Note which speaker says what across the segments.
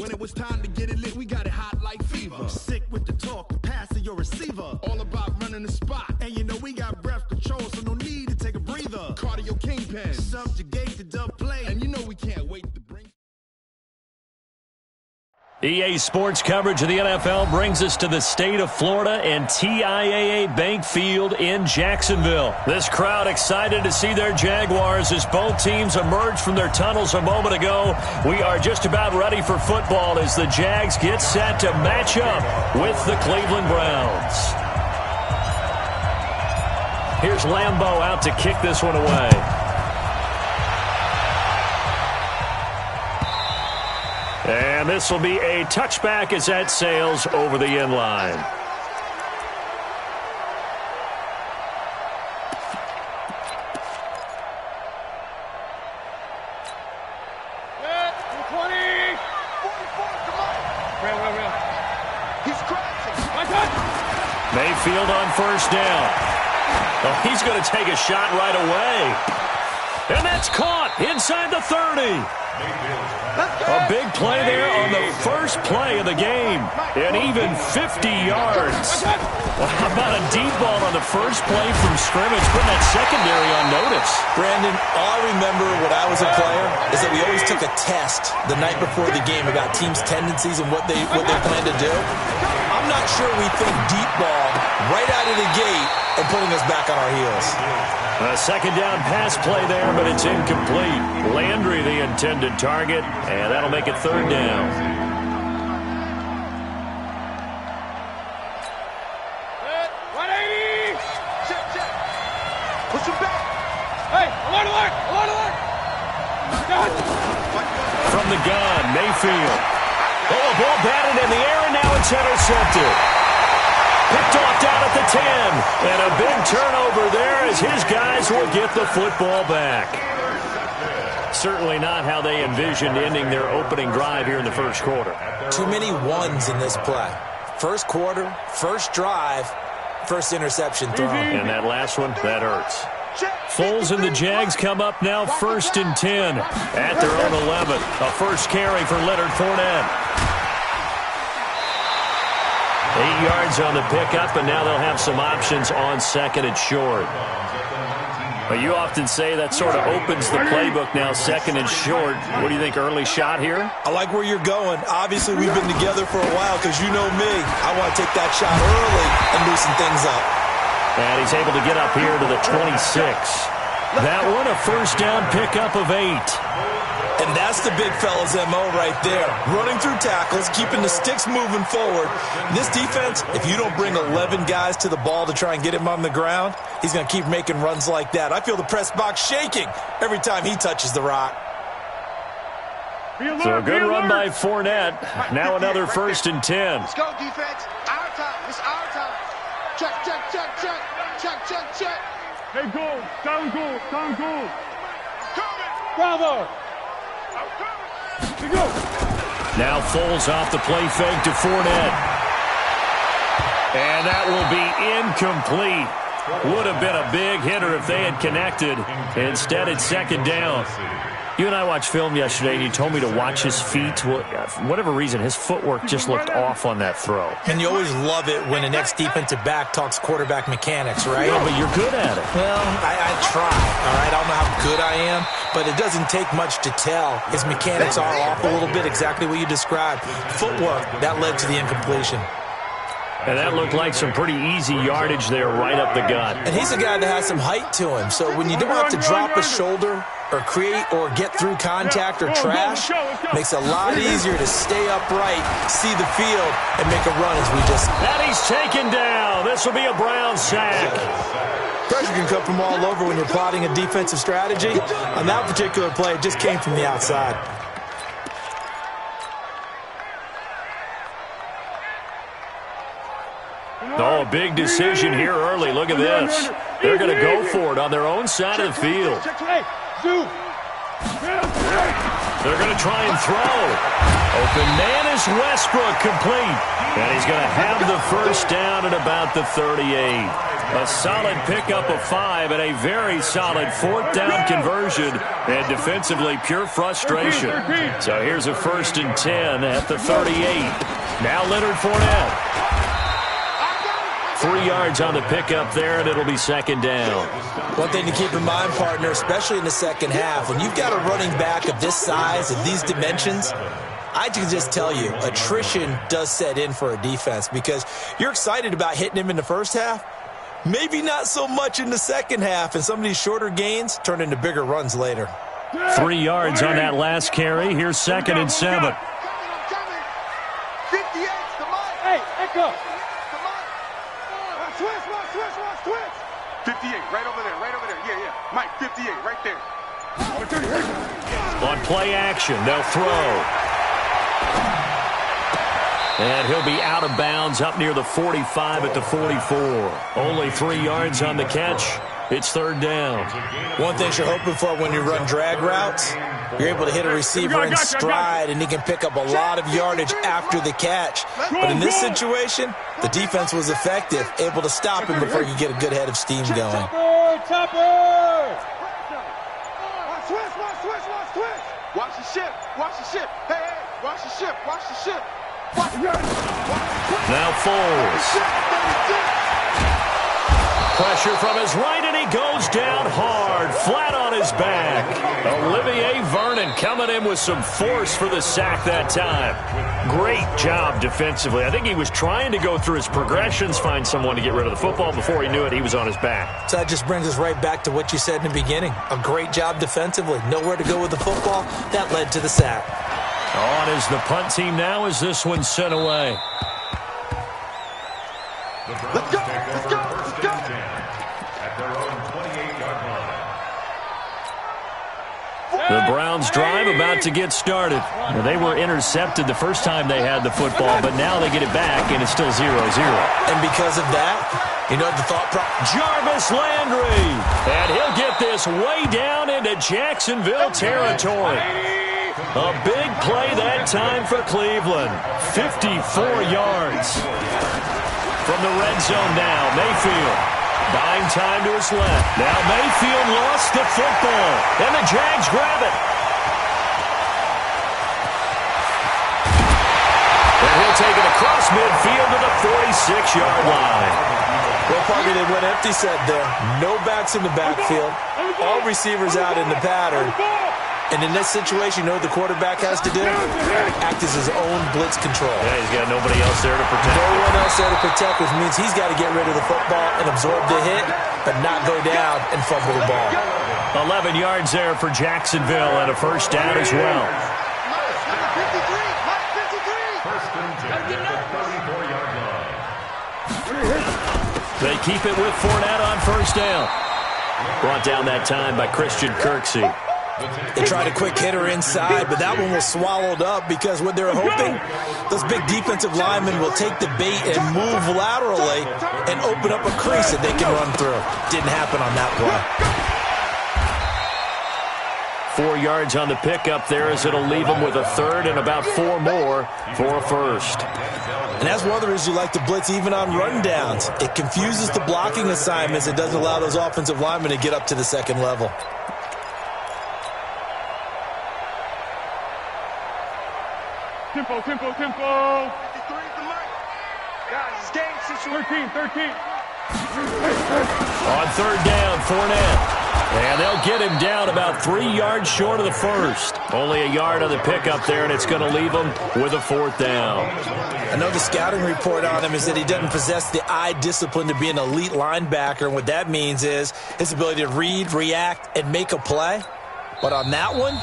Speaker 1: When it was time to get it lit, we got it hot like fever. Sick with the talk, the pass to your receiver. All about running the spot. And you know we got breath control, so no need to take a breather. Cardio kingpin, subjugate the dub play. And you know we can't wait to bring...
Speaker 2: EA Sports coverage of the NFL brings us to the state of Florida and TIAA Bank Field in Jacksonville. This crowd excited to see their Jaguars as both teams emerged from their tunnels a moment ago. We are just about ready for football as the Jags get set to match up with the Cleveland Browns. Here's Lambeau out to kick this one away. And this will be a touchback as that sails over the end line. Mayfield on first down. Oh, he's going to take a shot right away. And that's caught inside the 30. A big play there on the first play of the game. And even 50 yards. Well, how about a deep ball on the first play from scrimmage, putting that secondary on notice?
Speaker 3: Brandon, all I remember when I was a player is that we always took a test the night before the game about teams' tendencies and what they plan to do. I'm not sure we think deep ball right out of the gate and putting us back on our heels.
Speaker 2: A second down pass play there, but it's incomplete. Landry the intended target, and that'll make it third down.
Speaker 4: 180! Check. Push him back. Hey, alert!
Speaker 2: From the gun, Mayfield. Oh, a ball batted in the air, and now it's intercepted. Picked off down at the 10. And a big turnover there as his guys will get the football back. Certainly not how they envisioned ending their opening drive here in the first quarter.
Speaker 3: Too many ones in this play. First quarter, first drive, first interception thrown.
Speaker 2: And that last one, that hurts. Foles and the Jags come up now first and 10 at their own 11. A first carry for Leonard Fournette. 8 yards on the pickup, and now they'll have some options on second and short. But you often say that sort of opens the playbook now, second and short. What do you think, early shot here?
Speaker 3: I like where you're going. Obviously, we've been together for a while because you know me. I want to take that shot early and loosen things up.
Speaker 2: And he's able to get up here to the 26. That one, a first down pickup of 8.
Speaker 3: And that's the big fella's MO right there. Running through tackles, keeping the sticks moving forward. This defense, if you don't bring 11 guys to the ball to try and get him on the ground, he's going to keep making runs like that. I feel the press box shaking every time he touches the rock.
Speaker 2: So a good run by Fournette. Now another first and 10.
Speaker 4: Let's go, defense. Our time. It's our time. Check.
Speaker 5: Hey, goal. Down goal.
Speaker 4: Bravo.
Speaker 2: Now Foles off the play fake to Fournette. And that will be incomplete. Would have been a big hitter if they had connected. Instead, it's second down. You and I watched film yesterday, and you told me to watch his feet. For whatever reason, his footwork just looked off on that throw.
Speaker 3: And you always love it when the next defensive back talks quarterback mechanics, right?
Speaker 2: Yeah, but you're good at it.
Speaker 3: Well, I try, all right? I don't know how good I am, but it doesn't take much to tell. His mechanics are off a little bit, exactly what you described. Footwork, that led to the incompletion.
Speaker 2: And that looked like some pretty easy yardage there right up the gut.
Speaker 3: And he's a guy that has some height to him, so when you don't have to drop a shoulder or create or get through contact or trash, makes it a lot easier to stay upright, see the field, and make a run as we just...
Speaker 2: And he's taken down. This will be a Brown sack.
Speaker 3: Pressure can come from all over when you're plotting a defensive strategy. On that particular play, it just came from the outside.
Speaker 2: Oh, a big decision here early. Look at this. They're going to go for it on their own side of the field. They're going to try and throw. Open man is Westbrook, complete. And he's going to have the first down at about the 38. A solid pickup of 5 and a very solid fourth down conversion. And defensively, pure frustration. So here's a 1st and 10 at the 38. Now Leonard Fournette. 3 yards on the pickup there, and it'll be 2nd down.
Speaker 3: One thing to keep in mind, partner, especially in the second half, when you've got a running back of this size, of these dimensions, I can just tell you, attrition does set in for a defense because you're excited about hitting him in the first half, maybe not so much in the second half, and some of these shorter gains turn into bigger runs later.
Speaker 2: 3 yards on that last carry. Here's 2nd and 7.
Speaker 4: 58, hey, Echo. 58, right over there, yeah. Mike, 58, right there.
Speaker 2: On play action, they'll throw. And he'll be out of bounds up near the 45 at the 44. Only 3 yards on the catch. It's 3rd down.
Speaker 3: One thing you're hoping for when you run drag routes, you're able to hit a receiver in stride, and he can pick up a lot of yardage after the catch. But in this situation, the defense was effective, able to stop him before you get a good head of steam going.
Speaker 4: Chopper! Watch the ship. Hey, watch the ship.
Speaker 2: Now Foles. Pressure from his right, and he goes down hard, flat on his back. Olivier Vernon coming in with some force for the sack that time. Great job defensively. I think he was trying to go through his progressions, find someone to get rid of the football. Before he knew it, he was on his back.
Speaker 3: So that just brings us right back to what you said in the beginning. A great job defensively. Nowhere to go with the football. That led to the sack.
Speaker 2: On is the punt team now as this one's sent away.
Speaker 4: Let's go.
Speaker 2: The Browns drive about to get started. Well, they were intercepted the first time they had the football, but now they get it back, and it's still 0-0.
Speaker 3: And because of that, you know the thought process.
Speaker 2: Jarvis Landry. And he'll get this way down into Jacksonville territory. A big play that time for Cleveland. 54 yards. From the red zone now, Mayfield. Buying time to his left. Now Mayfield lost the football. And the Jags grab it. And he'll take it across midfield to the 46-yard line.
Speaker 3: Well, partner, they went empty set there. No backs in the backfield. All receivers out in the pattern. And in this situation, you know what the quarterback has to do? Act as his own blitz control.
Speaker 2: Yeah, he's got nobody else there to protect.
Speaker 3: No one else there to protect, which means he's got to get rid of the football and absorb the hit, but not go down and fumble the ball.
Speaker 2: 11 yards there for Jacksonville and a first down as well. They keep it with Fournette on first down. Brought down that time by Christian Kirksey.
Speaker 3: They tried a quick hitter inside, but that one was swallowed up because what they're hoping, those big defensive linemen will take the bait and move laterally and open up a crease that they can run through. Didn't happen on that
Speaker 2: play. 4 yards on the pickup there as it'll leave them with a third and about 4 more for a first.
Speaker 3: And that's one of the reasons you like to blitz even on rundowns. It confuses the blocking assignments. It doesn't allow those offensive linemen to get up to the second level.
Speaker 5: Tempo.
Speaker 4: 53 to Mike. Guys, it's game situation.
Speaker 5: 13.
Speaker 2: On third down, Fournette. And they'll get him down about 3 yards short of the first. Only a yard on the pickup there, and it's going to leave him with a fourth down.
Speaker 3: I know the scouting report on him is that he doesn't possess the eye discipline to be an elite linebacker. And what that means is his ability to read, react, and make a play. But on that one,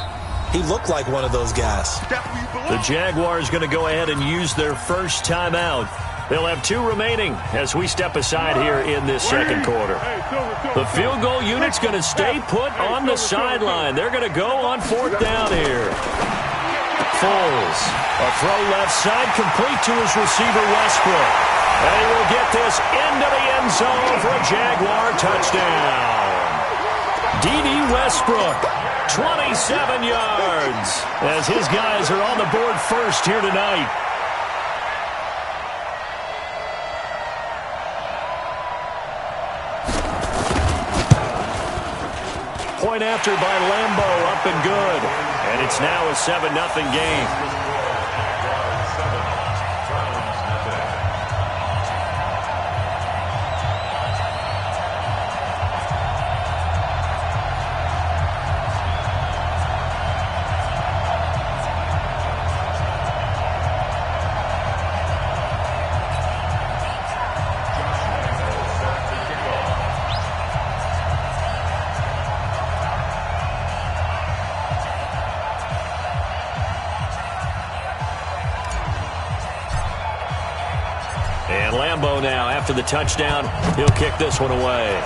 Speaker 3: he looked like one of those guys.
Speaker 2: The Jaguars going to go ahead and use their first timeout. They'll have 2 remaining as we step aside here in this second quarter. The field goal unit's going to stay put on the sideline. They're going to go on fourth down here. Foles, a throw left side, complete to his receiver Westbrook. And he will get this into the end zone for a Jaguar touchdown. D.D. Westbrook 27 yards as his guys are on the board first here tonight. Point after by Lambeau, up and good. And it's now a 7-0 game. And Lambeau now, after the touchdown, he'll kick this one away.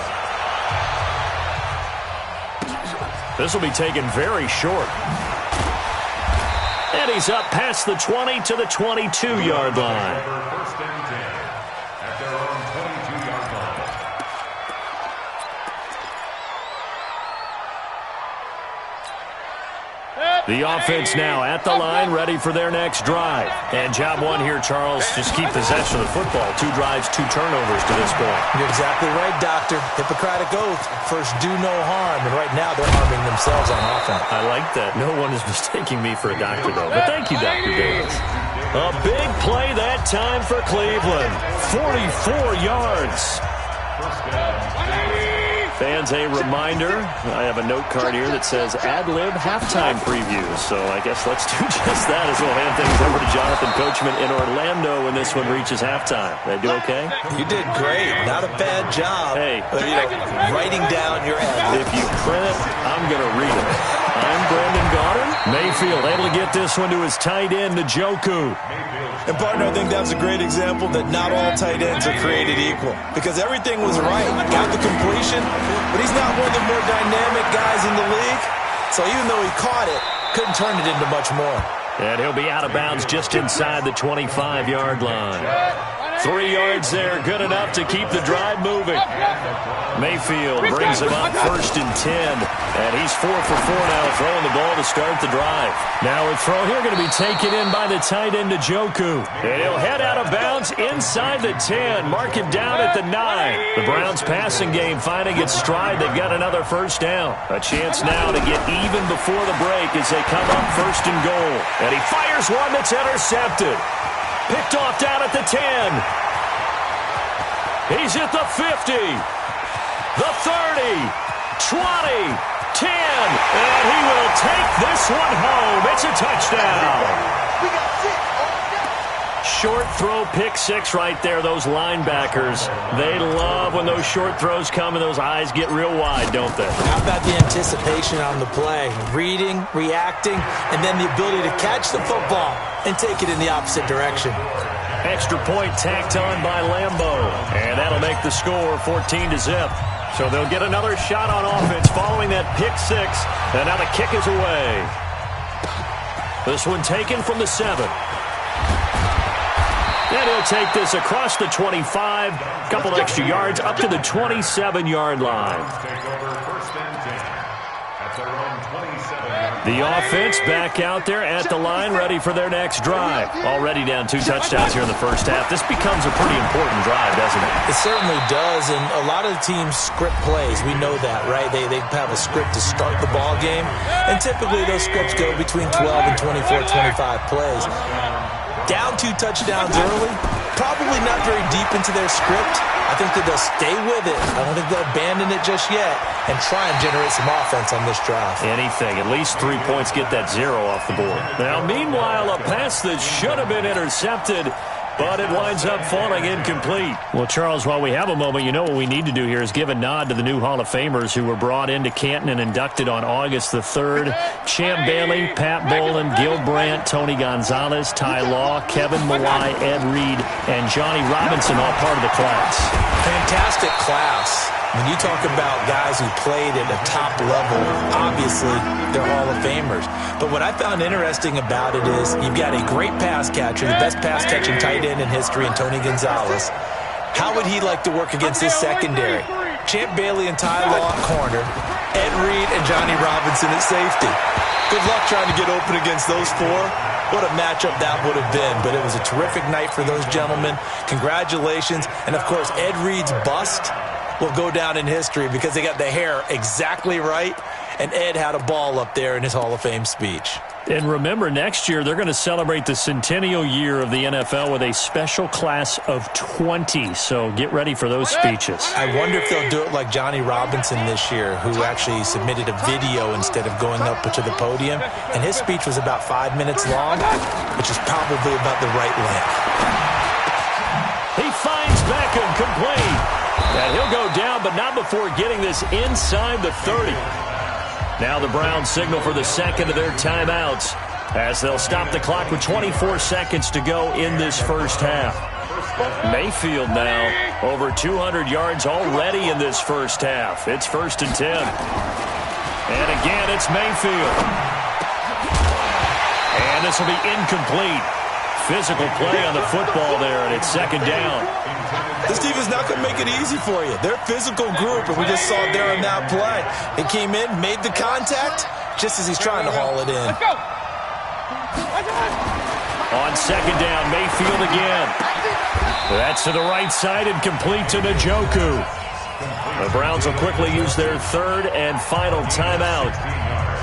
Speaker 2: This will be taken very short. And he's up past the 20 to the 22-yard line.
Speaker 5: First and 10 at their own 22-yard line.
Speaker 2: The offense now at the line, ready for their next drive. And job one here, Charles, just keep possession of the football. 2 drives, 2 turnovers to this point.
Speaker 3: You're exactly right, Doctor. Hippocratic oath. First, do no harm. And right now, they're harming themselves on offense.
Speaker 2: I like that. No one is mistaking me for a doctor, though. But thank you, Dr. Davis. A big play that time for Cleveland. 44 yards. Fans, a reminder, I have a note card here that says ad-lib halftime previews. So I guess let's do just that as we'll hand things over to Jonathan Coachman in Orlando when this one reaches halftime. Did I do okay?
Speaker 3: You did great. Not a bad job.
Speaker 2: Hey.
Speaker 3: Writing down your ad.
Speaker 2: If you print it, I'm going to read it. I'm Brandon Goddard. Mayfield able to get this one to his tight end, Njoku.
Speaker 3: And, partner, I think that's a great example that not all tight ends are created equal. Because everything was right. Got the completion, but he's not one of the more dynamic guys in the league. So even though he caught it, couldn't turn it into much more.
Speaker 2: And he'll be out of bounds just inside the 25-yard line. 3 yards there, good enough to keep the drive moving. Mayfield brings him up 1st and 10. And he's 4 for 4 now, throwing the ball to start the drive. Now a throw here going to be taken in by the tight end, Njoku. And he'll head out of bounds inside the 10. Mark it down at the 9. The Browns passing game finding its stride. They've got another first down. A chance now to get even before the break as they come up 1st and goal. And he fires one that's intercepted. Picked off down at the 10. He's at the 50. The 30. 20. 10. And he will take this one home. It's a touchdown. Short throw, pick 6 right there. Those linebackers, they love when those short throws come and those eyes get real wide, don't they?
Speaker 3: How about the anticipation on the play? Reading, reacting, and then the ability to catch the football and take it in the opposite direction.
Speaker 2: Extra point tacked on by Lambeau. And that'll make the score 14-0. So they'll get another shot on offense following that pick 6. And now the kick is away. This one taken from the 7. And he'll take this across the 25. Couple extra yards up to the 27-yard line. The offense back out there at the line, ready for their next drive. Already down 2 touchdowns here in the first half. This becomes a pretty important drive, doesn't it?
Speaker 3: It certainly does, and a lot of the teams script plays. We know that, right? They have a script to start the ball game, and typically those scripts go between 12 and 24, 25 plays. Down 2 touchdowns early, probably not very deep into their script. I think that they'll stay with it. I don't think they'll abandon it just yet and try and generate some offense on this drive.
Speaker 2: Anything. At least 3 points, get that 0 off the board. Now, meanwhile, a pass that should have been intercepted, but it winds up falling incomplete. Well, Charles, while we have a moment, you know what we need to do here is give a nod to the new Hall of Famers who were brought into Canton and inducted on August the 3rd. Champ Bailey, Pat Bolin, Gil Brandt, Tony Gonzalez, Ty Law, Kevin Mawai, Ed Reed, and Johnny Robinson, all part of the class.
Speaker 3: Fantastic class. When you talk about guys who played at a top level, obviously they're Hall of Famers. But what I found interesting about it is you've got a great pass catcher, the best pass-catching tight end in history, in Tony Gonzalez. How would he like to work against his secondary? Champ Bailey and Ty Law at corner, Ed Reed and Johnny Robinson at safety. Good luck trying to get open against those four. What a matchup that would have been. But it was a terrific night for those gentlemen. Congratulations. And, of course, Ed Reed's bust will go down in history because they got the hair exactly right. And Ed had a ball up there in his Hall of Fame speech.
Speaker 2: And remember, next year they're going to celebrate the centennial year of the NFL with a special class of 20. So get ready for those speeches.
Speaker 3: I wonder if they'll do it like Johnny Robinson this year, who actually submitted a video instead of going up to the podium. And his speech was about 5 minutes long, which is probably about the right length.
Speaker 2: He finds Beckham complete. And he'll go down, but not before getting this inside the 30. Now the Browns signal for the second of their timeouts as they'll stop the clock with 24 seconds to go in this first half. Mayfield now over 200 yards already in this first half. It's 1st and 10. And again, it's Mayfield. And this will be incomplete. Physical play on the football there, and it's 2nd down.
Speaker 3: This team is not going to make it easy for you. They're a physical group, and we just saw it there in that play. He came in, made the contact, just as he's trying to haul it in.
Speaker 4: Let's go.
Speaker 2: On 2nd down, Mayfield again. That's to the right side and complete to Njoku. The Browns will quickly use their 3rd and final timeout,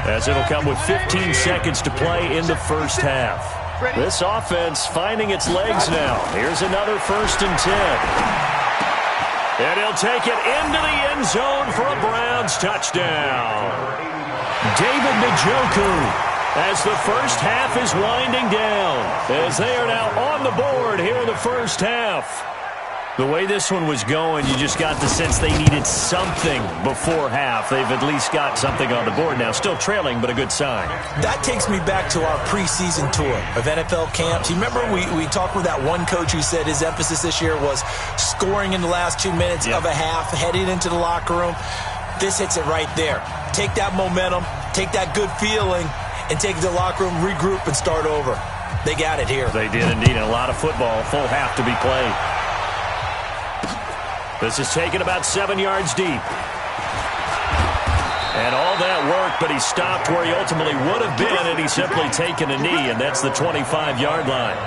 Speaker 2: as it'll come with 15 seconds to play in the first half. This offense finding its legs now. Here's another 1st and 10. And he'll take it into the end zone for a Browns touchdown. David Njoku, as the first half is winding down, as they are now on the board here in the first half. The way this one was going, you just got the sense they needed something before half. They've at least got something on the board now. Still trailing, but a good sign.
Speaker 3: That takes me back to our preseason tour of NFL camps. You remember we talked with that one coach who said his emphasis this year was scoring in the last 2 minutes of a half, heading into the locker room. This hits it right there. Take that momentum, take that good feeling, and take it to the locker room, regroup, and start over. They got it here.
Speaker 2: They did indeed, and a lot of football, full half to be played. This is taken about 7 yards deep. And all that work, but he stopped where he ultimately would have been, and he's simply taken a knee, and that's the 25-yard line.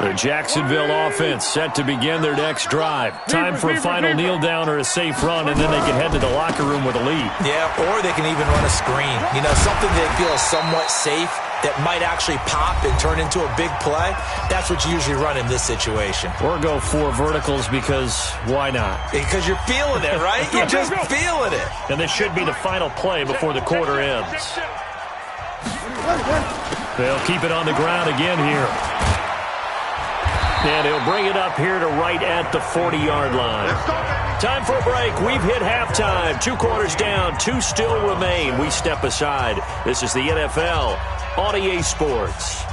Speaker 2: The Jacksonville offense set to begin their next drive. Time for a final kneel down or a safe run, and then they can head to the locker room with a lead.
Speaker 3: Yeah, or they can even run a screen. You know, something they feel is somewhat safe that might actually pop and turn into a big play. That's what you usually run in this situation.
Speaker 2: Or go 4 verticals because why not?
Speaker 3: Because you're feeling it, right? You're just feeling it.
Speaker 2: And this should be the final play before the quarter ends. They'll keep it on the ground again here. And he'll bring it up here to right at the 40-yard line. Time for a break. We've hit halftime. 2 quarters down. 2 still remain. We step aside. This is the NFL on EA Sports.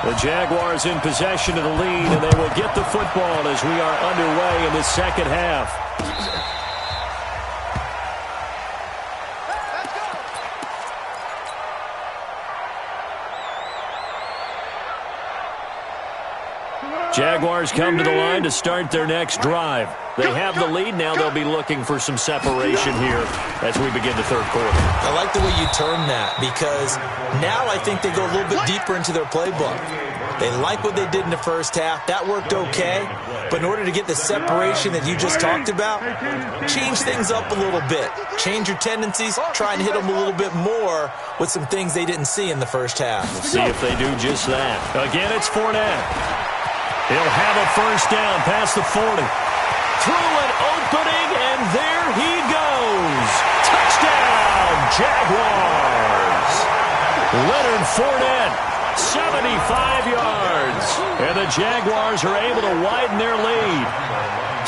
Speaker 2: The Jaguars in possession of the lead, and they will get the football as we are underway in the second half. Jaguars come to the line to start their next drive. They have the lead now. They'll be looking for some separation here as we begin the third quarter.
Speaker 3: I like the way you term that, because now I think they go a little bit deeper into their playbook. They like what they did in the first half. That worked okay. But in order to get the separation that you just talked about, change things up a little bit. Change your tendencies. Try and hit them a little bit more with some things they didn't see in the first half.
Speaker 2: Let's see if they do just that. Again, it's Fournette. He'll have a first down past the 40. Through an opening, and there he goes. Touchdown, Jaguars. Leonard Fournette, 75 yards. And the Jaguars are able to widen their lead.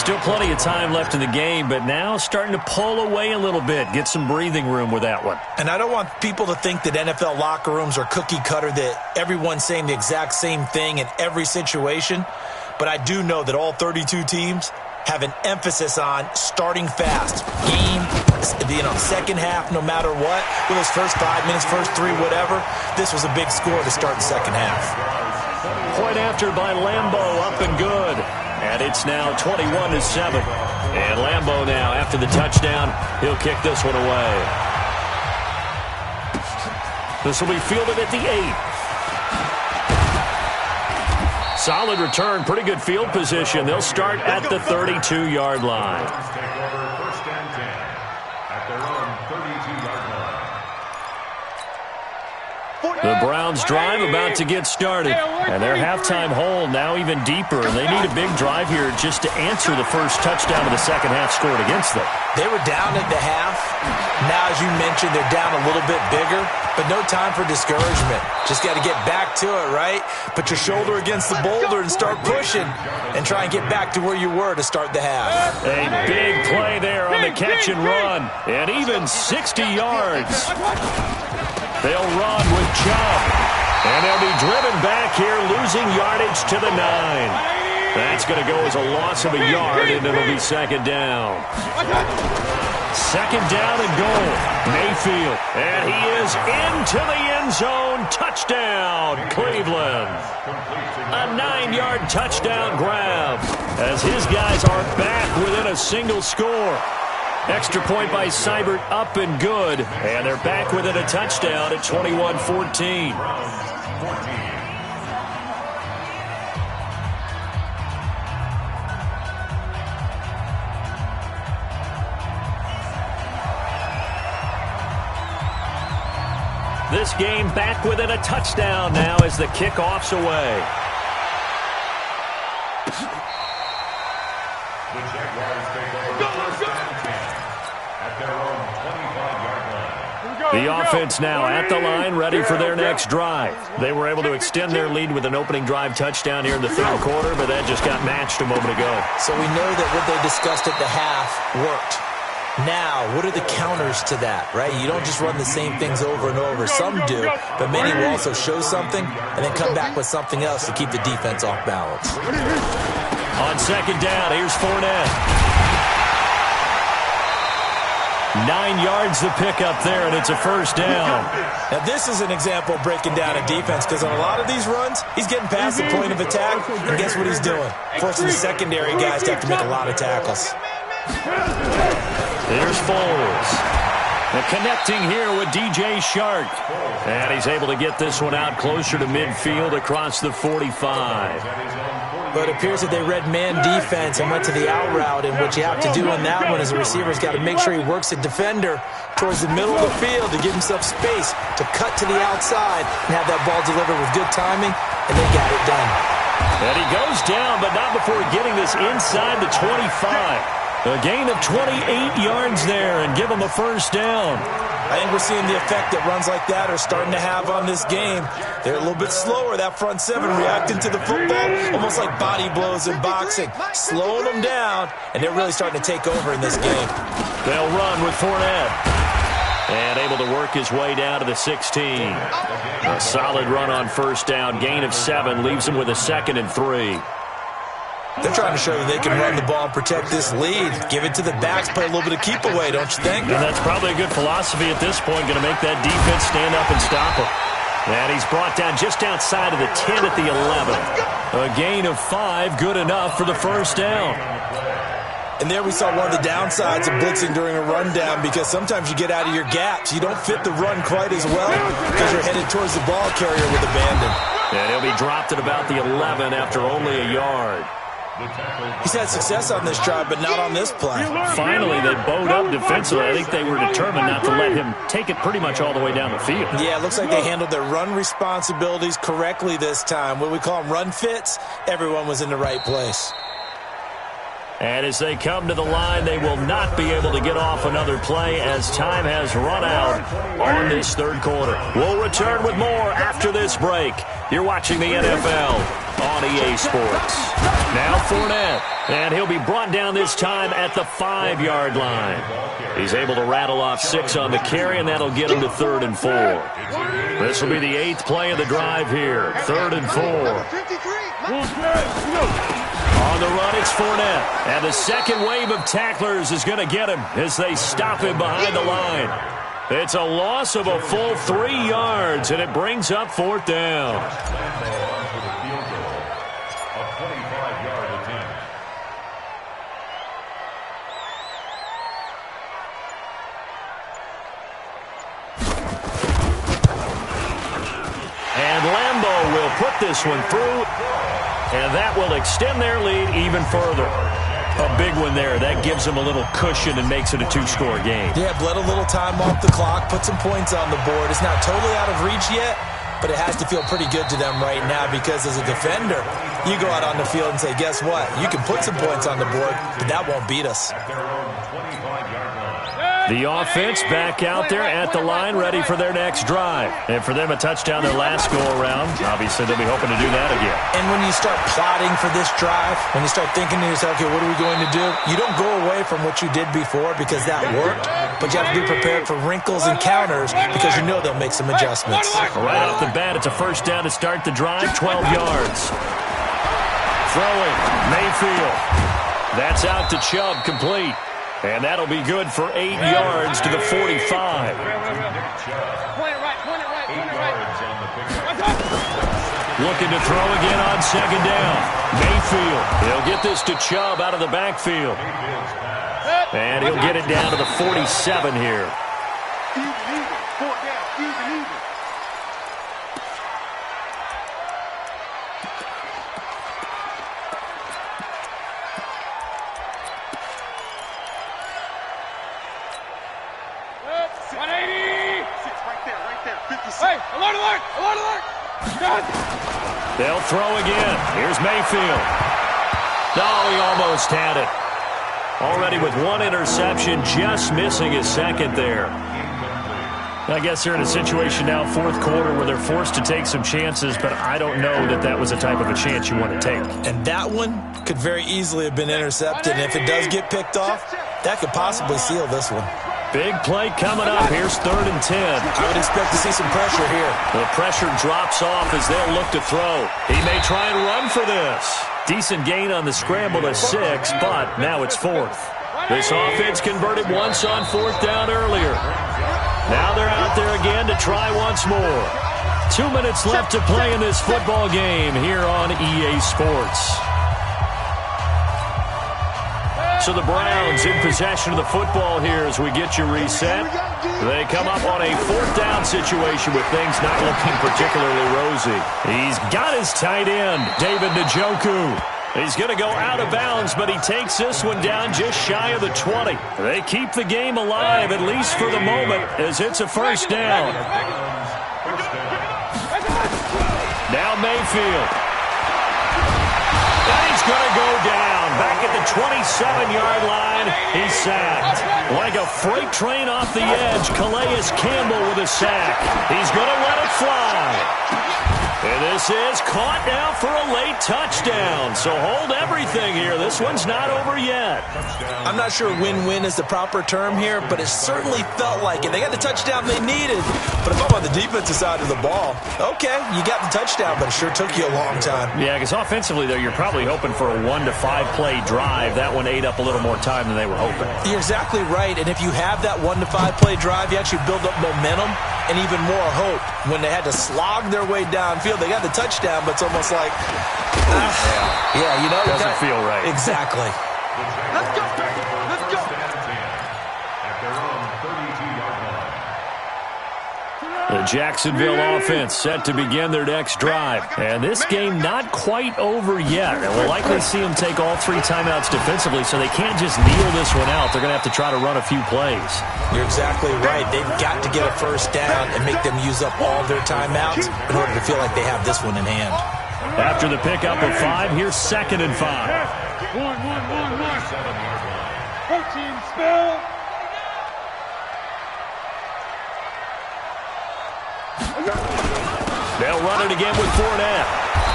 Speaker 2: Still plenty of time left in the game, but now starting to pull away a little bit, get some breathing room with that one.
Speaker 3: And I don't want people to think that NFL locker rooms are cookie cutter, that everyone's saying the exact same thing in every situation. But I do know that all 32 teams have an emphasis on starting fast. Second half, no matter what, with those first 5 minutes, first 3, whatever, this was a big score to start the second half.
Speaker 2: Point after by Lambeau, up and good. And it's now 21-7. And Lambeau now, after the touchdown, he'll kick this one away. This will be fielded at the 8. Solid return, pretty good field position. They'll start at the 32-yard line. The Browns drive about to get started, and their halftime hole now even deeper, and they need a big drive here just to answer the first touchdown of the second half scored against them.
Speaker 3: They were down at the half. Now, as you mentioned, they're down a little bit bigger, but no time for discouragement. Just got to get back to it, right? Put your shoulder against the boulder and start pushing and try and get back to where you were to start the half.
Speaker 2: A big play there on the catch and run, and even 60 yards. They'll run with Chubb, and they'll be driven back here, losing yardage to the 9. That's going to go as a loss of a yard, and it'll be second down. Second down and goal. Mayfield, and he is into the end zone. Touchdown, Cleveland. A 9-yard touchdown grab as his guys are back within a single score. Extra point by Seibert, up and good. And they're back within a touchdown at 21-14. This game back within a touchdown now as the kickoff's away. The offense now at the line, ready for their next drive. They were able to extend their lead with an opening drive touchdown here in the third quarter, but that just got matched a moment ago.
Speaker 3: So we know that what they discussed at the half worked. Now, what are the counters to that, right? You don't just run the same things over and over. Some do, but many will also show something and then come back with something else to keep the defense off balance.
Speaker 2: On second down, here's Fournette. 9 yards the pickup there, and it's a first down.
Speaker 3: Now, this is an example of breaking down a defense, because on a lot of these runs, he's getting past the point of attack, and guess what he's doing? Forcing the secondary guys to have to make a lot of tackles.
Speaker 2: Here's Foles. And connecting here with DJ Shark. And he's able to get this one out closer to midfield across the 45.
Speaker 3: But it appears that they read man defense and went to the out route, and what you have to do on that one is a receiver's got to make sure he works a defender towards the middle of the field to give himself space to cut to the outside and have that ball delivered with good timing, and they got it done.
Speaker 2: And he goes down, but not before getting this inside the 25. A gain of 28 yards there and give them a first down.
Speaker 3: I think we're seeing the effect that runs like that are starting to have on this game. They're a little bit slower, that front seven, reacting to the football, almost like body blows in boxing, slowing them down, and they're really starting to take over in this game.
Speaker 2: They'll run with Fournette. And able to work his way down to the 16. A solid run on first down, gain of 7, leaves him with a 2nd and 3.
Speaker 3: They're trying to show that they can run the ball and protect this lead. Give it to the backs, play a little bit of keep away, don't you think?
Speaker 2: And that's probably a good philosophy at this point, going to make that defense stand up and stop him. And he's brought down just outside of the 10 at the 11. A gain of 5, good enough for the first down.
Speaker 3: And there we saw one of the downsides of blitzing during a rundown, because sometimes you get out of your gaps. You don't fit the run quite as well because you're headed towards the ball carrier with abandon.
Speaker 2: And he'll be dropped at about the 11 after only a yard.
Speaker 3: He's had success on this drive, but not on this play.
Speaker 2: Finally, they bowed up defensively. I think they were determined not to let him take it pretty much all the way down the field.
Speaker 3: Yeah, it looks like they handled their run responsibilities correctly this time. What we call them run fits, everyone was in the right place.
Speaker 2: And as they come to the line, they will not be able to get off another play as time has run out on this third quarter. We'll return with more after this break. You're watching the NFL on EA Sports. Now Fournette, and he'll be brought down this time at the 5-yard line. He's able to rattle off 6 on the carry, and that'll get him to 3rd and 4. This will be the 8th play of the drive here, 3rd and 4. On the run, it's Fournette, and the second wave of tacklers is going to get him as they stop him behind the line. It's a loss of a full 3 yards, and it brings up 4th down. And Lambeau will put this one through, and that will extend their lead even further. A big one there. That gives them a little cushion and makes it a 2-score game.
Speaker 3: Yeah, bled a little time off the clock, put some points on the board. It's not totally out of reach yet, but it has to feel pretty good to them right now because as a defender, you go out on the field and say, guess what? You can put some points on the board, but that won't beat us.
Speaker 2: The offense back out there at the line, ready for their next drive. And for them, a touchdown their last go-around. Obviously, they'll be hoping to do that again.
Speaker 3: And when you start plotting for this drive, when you start thinking to yourself, okay, what are we going to do? You don't go away from what you did before because that worked, but you have to be prepared for wrinkles and counters because you know they'll make some adjustments.
Speaker 2: Right off the bat, it's a first down to start the drive, 12 yards. Throwing, Mayfield. That's out to Chubb, complete. And that'll be good for 8 yards to the 45.
Speaker 4: Point it right, point it right, point it right.
Speaker 2: Looking to throw again on second down. Mayfield, he'll get this to Chubb out of the backfield. And he'll get it down to the 47 here. They'll throw again. Here's Mayfield. No, he almost had it. Already with 1 interception, just missing his second there. I guess they're in a situation now, 4th quarter, where they're forced to take some chances, but I don't know that that was the type of a chance you want to take.
Speaker 3: And that one could very easily have been intercepted. And if it does get picked off, that could possibly seal this one.
Speaker 2: Big play coming up. Here's 3rd and 10.
Speaker 3: I would expect to see some pressure here.
Speaker 2: The pressure drops off as they'll look to throw. He may try and run for this. Decent gain on the scramble to 6, but now it's 4th. This offense converted once on 4th down earlier. Now they're out there again to try once more. 2 minutes left to play in this football game here on EA Sports. So the Browns in possession of the football here as we get you reset. They come up on a 4th down situation with things not looking particularly rosy. He's got his tight end, David Njoku. He's going to go out of bounds, but he takes this one down just shy of the 20. They keep the game alive, at least for the moment, as it's a first down. Now Mayfield. And he's going to go down. Back at the 27-yard line, he's sacked. Like a freight train off the edge, Calais Campbell with a sack. He's going to let it fly. And this is caught now for a late touchdown. So hold everything here. This one's not over yet.
Speaker 3: I'm not sure win-win is the proper term here, but it certainly felt like it. They got the touchdown they needed. But if I'm on the defensive side of the ball, okay, you got the touchdown, but it sure took you a long time.
Speaker 2: Yeah, because offensively, though, you're probably hoping for a 1 to 5 play drive. That one ate up a little more time than they were hoping.
Speaker 3: You're exactly right. And if you have that 1 to 5 play drive, you actually build up momentum and even more hope. When they had to slog their way downfield, they got the touchdown, but it's almost like, yeah, you know,
Speaker 2: doesn't feel right.
Speaker 3: Exactly.
Speaker 4: Let's go, let's go.
Speaker 5: At their own 32-yard line.
Speaker 2: The Jacksonville offense set to begin their next drive. And this game not quite over yet. And we'll likely see them take all 3 timeouts defensively, so they can't just kneel this one out. They're going to have to try to run a few plays.
Speaker 3: You're exactly right. They've got to get a first down and make them use up all their timeouts in order to feel like they have this one in hand.
Speaker 2: After the pickup of 5, here's 2nd and 5.
Speaker 4: 1. 14 spell.
Speaker 2: They'll run it again with Fournette.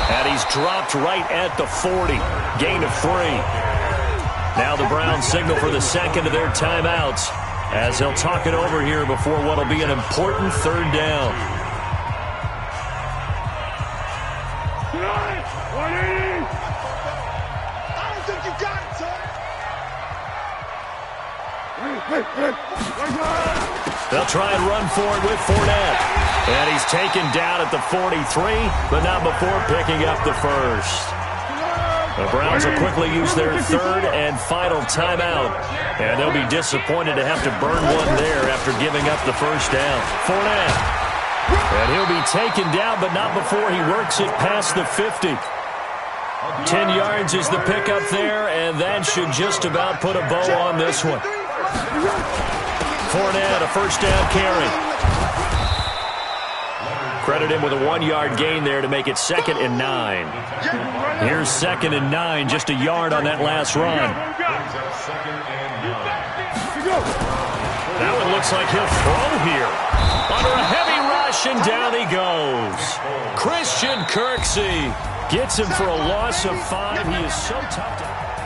Speaker 2: And he's dropped right at the 40. Gain of 3. Now the Browns signal for the second of their timeouts as they'll talk it over here before what will be an important third down. They'll try and run for it with Fournette. And he's taken down at the 43, but not before picking up the first. The Browns will quickly use their third and final timeout. And they'll be disappointed to have to burn one there after giving up the first down. Fournette. And he'll be taken down, but not before he works it past the 50. 10 yards is the pickup there, and that should just about put a bow on this one. Fournette, a first down carry. Credit him with a 1-yard gain there to make it 2nd and 9. Here's 2nd and 9, just a yard on that last run. That one looks like he'll throw here. Under a heavy rush, and down he goes. Christian Kirksey gets him for a loss of 5. He is so tough to...